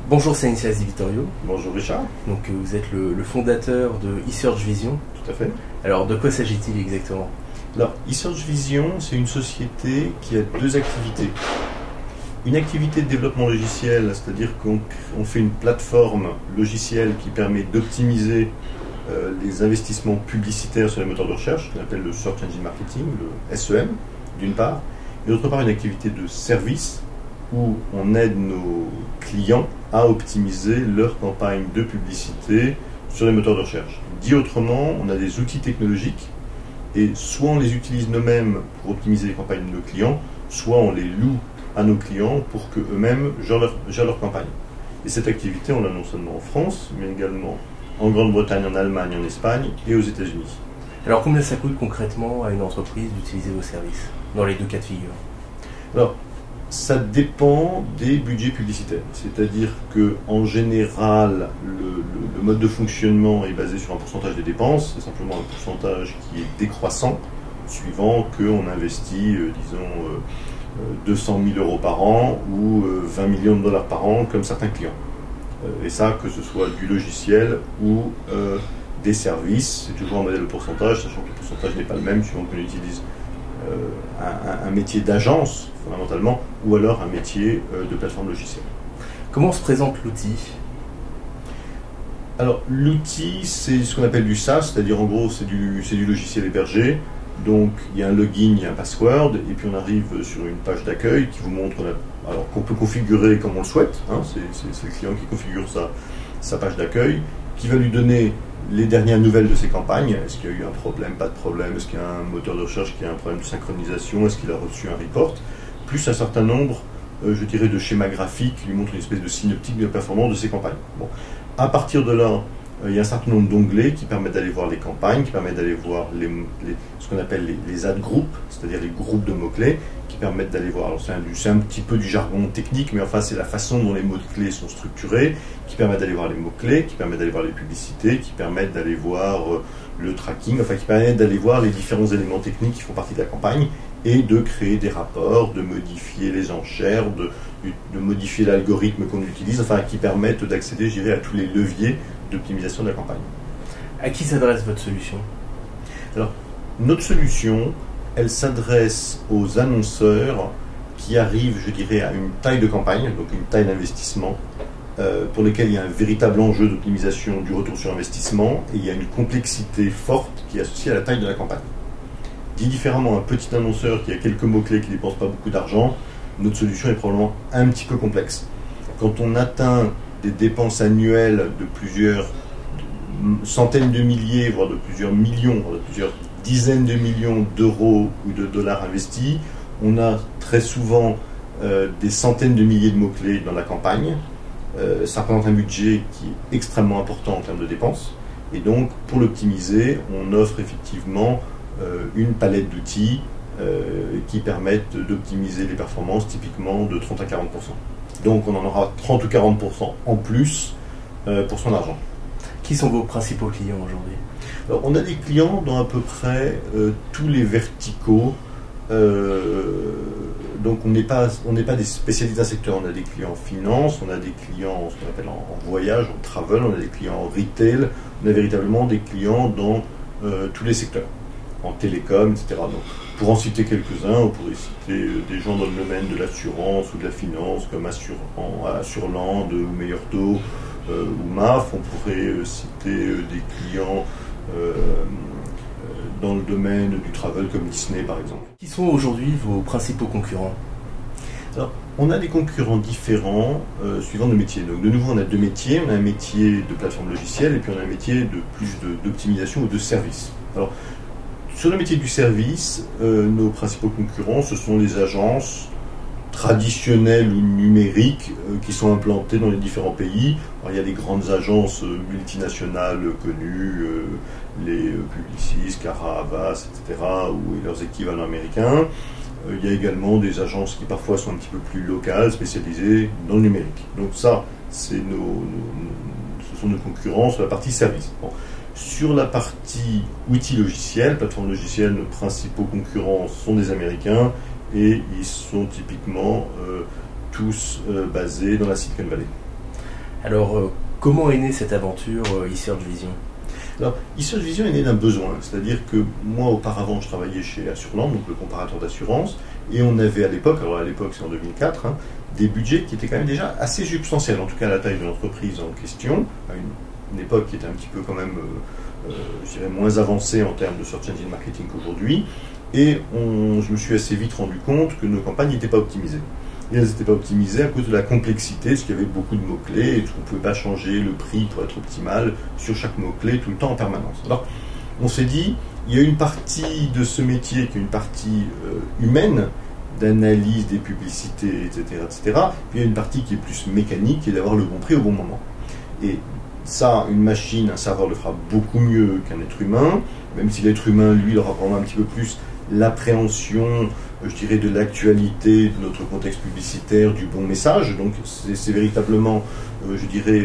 Bonjour Stanislas Di Vittorio. Bonjour Richard. Donc vous êtes le fondateur de eSearch Vision. Tout à fait. Alors de quoi s'agit-il exactement? Alors eSearch Vision, c'est une société qui a deux activités. Une activité de développement logiciel, c'est-à-dire qu'on fait une plateforme logicielle qui permet d'optimiser les investissements publicitaires sur les moteurs de recherche, qu'on appelle le Search Engine Marketing, le SEM, d'une part, et d'autre part une activité de service où on aide nos clients à optimiser leur campagne de publicité sur les moteurs de recherche. Dit autrement, on a des outils technologiques et soit on les utilise nous-mêmes pour optimiser les campagnes de nos clients, soit on les loue à nos clients pour qu'eux-mêmes gèrent leur campagne. Et cette activité, on l'a non seulement en France, mais également en Grande-Bretagne, en Allemagne, en Espagne et aux États-Unis. Alors combien ça coûte concrètement à une entreprise d'utiliser vos services dans les deux cas de figure? Alors, ça dépend des budgets publicitaires. C'est-à-dire qu'en général, le mode de fonctionnement est basé sur un pourcentage des dépenses. C'est simplement un pourcentage qui est décroissant, suivant qu'on investit, disons, 200 000 euros par an ou 20 millions de dollars par an, comme certains clients. Et ça, que ce soit du logiciel ou des services, c'est toujours un modèle de pourcentage, sachant que le pourcentage n'est pas le même suivant qu'on utilise un métier d'agence, fondamentalement, ou alors un métier de plateforme logicielle. Comment se présente l'outil? Alors, l'outil, c'est ce qu'on appelle du SaaS, c'est-à-dire en gros, c'est du logiciel hébergé. Donc, il y a un login, il y a un password, et puis on arrive sur une page d'accueil qui vous montre, alors qu'on peut configurer comme on le souhaite, hein, c'est le client qui configure sa page d'accueil, qui va lui donner les dernières nouvelles de ses campagnes. Est-ce qu'il y a eu un problème, pas de problème, est-ce qu'il y a un moteur de recherche qui a un problème de synchronisation, est-ce qu'il a reçu un report, plus un certain nombre, je dirais, de schémas graphiques qui lui montrent une espèce de synoptique de performance de ses campagnes. Bon. À partir de là, il y a un certain nombre d'onglets qui permettent d'aller voir les campagnes, qui permettent d'aller voir ce qu'on appelle les ad groups, c'est-à-dire les groupes de mots-clés, qui permettent d'aller voir, alors c'est un petit peu du jargon technique, mais enfin c'est la façon dont les mots-clés sont structurés, qui permettent d'aller voir les mots-clés, qui permettent d'aller voir les publicités, qui permettent d'aller voir le tracking, enfin qui permettent d'aller voir les différents éléments techniques qui font partie de la campagne, et de créer des rapports, de modifier les enchères, de modifier l'algorithme qu'on utilise, enfin qui permettent d'accéder, je dirais, à tous les leviers d'optimisation de la campagne. À qui s'adresse votre solution? Alors, notre solution, elle s'adresse aux annonceurs qui arrivent, je dirais, à une taille de campagne, donc une taille d'investissement, pour lesquels il y a un véritable enjeu d'optimisation du retour sur investissement, et il y a une complexité forte qui est associée à la taille de la campagne. Dit différemment, un petit annonceur qui a quelques mots-clés, qui ne dépense pas beaucoup d'argent, notre solution est probablement un petit peu complexe. Quand on atteint des dépenses annuelles de plusieurs centaines de milliers, voire de plusieurs millions, voire de plusieurs dizaines de millions d'euros ou de dollars investis, on a très souvent des centaines de milliers de mots-clés dans la campagne. Ça représente un budget qui est extrêmement important en termes de dépenses. Et donc, pour l'optimiser, on offre effectivement une palette d'outils qui permettent d'optimiser les performances typiquement de 30 à 40%. Donc on en aura 30 ou 40% en plus pour son argent. Qui sont vos principaux clients aujourd'hui? Alors, on a des clients dans à peu près tous les verticaux. Donc on n'est pas des spécialistes d'un secteur. On a des clients en finance, on a des clients ce qu'on appelle en voyage, en travel, on a des clients en retail, on a véritablement des clients dans tous les secteurs, en télécom, etc. Donc, pour en citer quelques-uns, on pourrait citer des gens dans le domaine de l'assurance ou de la finance, comme Assurland ou Meilleur Taux ou MAF. On pourrait citer des clients dans le domaine du travel, comme Disney par exemple. Qui sont aujourd'hui vos principaux concurrents? Alors, on a des concurrents différents suivant nos métiers. Donc, de nouveau, on a deux métiers. On a un métier de plateforme logicielle et puis on a un métier de plus d'optimisation ou de service. Alors, sur le métier du service, nos principaux concurrents, ce sont les agences traditionnelles ou numériques qui sont implantées dans les différents pays. Alors, il y a des grandes agences multinationales connues, les Publicis, Cara, Havas, etc., ou leurs équivalents américains. Il y a également des agences qui parfois sont un petit peu plus locales, spécialisées dans le numérique. Donc ça, ce sont nos concurrents sur la partie service. Bon. Sur la partie outils logiciels, plateforme logicielle, nos principaux concurrents sont des Américains et ils sont typiquement tous basés dans la Silicon Valley. Alors, comment est née cette aventure eSearch Vision? Alors, eSearch Vision est né d'un besoin, c'est-à-dire que moi auparavant je travaillais chez Assurland, donc le comparateur d'assurance, et on avait à l'époque, alors à l'époque c'est en 2004, des budgets qui étaient quand même déjà assez substantiels, en tout cas à la taille de l'entreprise en question, à une époque qui était un petit peu quand même, je dirais, moins avancée en termes de search engine marketing qu'aujourd'hui, et je me suis assez vite rendu compte que nos campagnes n'étaient pas optimisées. Et elles n'étaient pas optimisées à cause de la complexité, parce qu'il y avait beaucoup de mots-clés, et qu'on ne pouvait pas changer le prix pour être optimal sur chaque mot-clé tout le temps en permanence. Alors, on s'est dit, il y a une partie de ce métier qui est une partie humaine, d'analyse des publicités, etc., etc. Puis il y a une partie qui est plus mécanique, qui est d'avoir le bon prix au bon moment. Et ça, une machine, un serveur le fera beaucoup mieux qu'un être humain, même si l'être humain, lui, il aura probablement un petit peu plus l'appréhension, je dirais, de l'actualité, de notre contexte publicitaire, du bon message. Donc c'est véritablement, je dirais,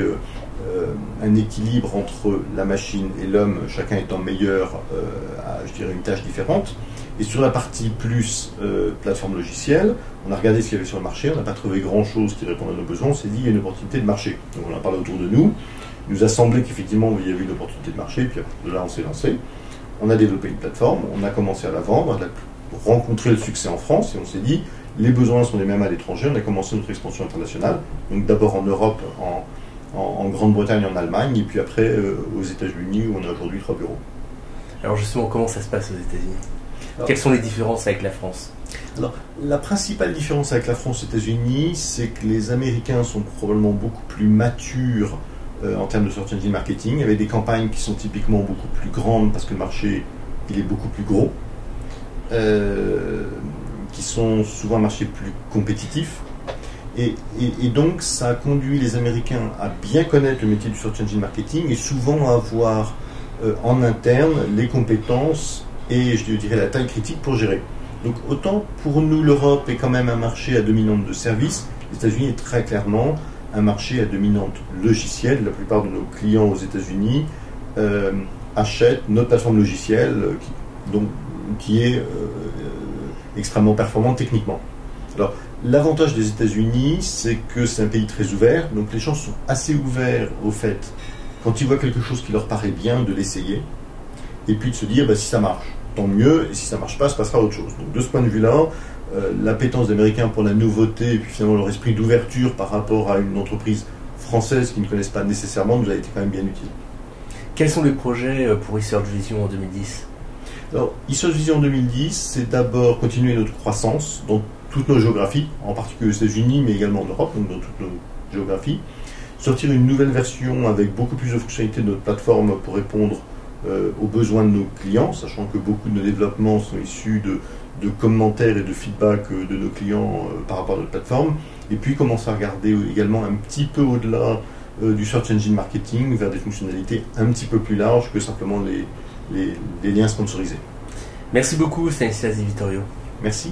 un équilibre entre la machine et l'homme, chacun étant meilleur à, je dirais, une tâche différente. Et sur la partie plus plateforme logicielle, on a regardé ce qu'il y avait sur le marché, on n'a pas trouvé grand-chose qui réponde à nos besoins, on s'est dit il y a une opportunité de marché. Donc on en a parlé autour de nous, il nous a semblé qu'effectivement il y avait une opportunité de marché, puis de là on s'est lancé. On a développé une plateforme, on a commencé à la vendre, on a rencontré le succès en France, et on s'est dit les besoins sont les mêmes à l'étranger, on a commencé notre expansion internationale, donc d'abord en Europe, en Grande-Bretagne, en Allemagne, et puis après aux États-Unis où on a aujourd'hui 3 bureaux. Alors justement, comment ça se passe aux États-Unis? Quelles sont les différences avec la France? Alors, la principale différence avec la France et les États-Unis, c'est que les Américains sont probablement beaucoup plus matures en termes de search engine marketing, avec des campagnes qui sont typiquement beaucoup plus grandes parce que le marché il est beaucoup plus gros, qui sont souvent un marché plus compétitif. Et donc, ça a conduit les Américains à bien connaître le métier du search engine marketing et souvent à avoir en interne les compétences et je dirais la taille critique pour gérer. Donc autant pour nous l'Europe est quand même un marché à dominante de services, les États-Unis est très clairement un marché à dominante logicielle. La plupart de nos clients aux États-Unis achètent notre plateforme logicielle qui est extrêmement performante techniquement. Alors l'avantage des États-Unis, c'est que c'est un pays très ouvert, donc les gens sont assez ouverts au fait, quand ils voient quelque chose qui leur paraît bien, de l'essayer. Et puis de se dire, si ça marche, tant mieux, et si ça ne marche pas, ça passera à autre chose. Donc de ce point de vue-là, l'appétence des Américains pour la nouveauté, et puis finalement leur esprit d'ouverture par rapport à une entreprise française qu'ils ne connaissent pas nécessairement, nous a été quand même bien utile. Quels sont les projets pour eSearch Vision en 2010? Alors, eSearch Vision en 2010, c'est d'abord continuer notre croissance dans toutes nos géographies, en particulier aux États-Unis, mais également en Europe, donc dans toutes nos géographies. Sortir une nouvelle version avec beaucoup plus de fonctionnalités de notre plateforme pour répondre aux besoins de nos clients, sachant que beaucoup de nos développements sont issus de commentaires et de feedback de nos clients par rapport à notre plateforme, et puis commencer à regarder également un petit peu au-delà du search engine marketing vers des fonctionnalités un petit peu plus larges que simplement les liens sponsorisés. Merci beaucoup Stanislas Di Vittorio. Merci.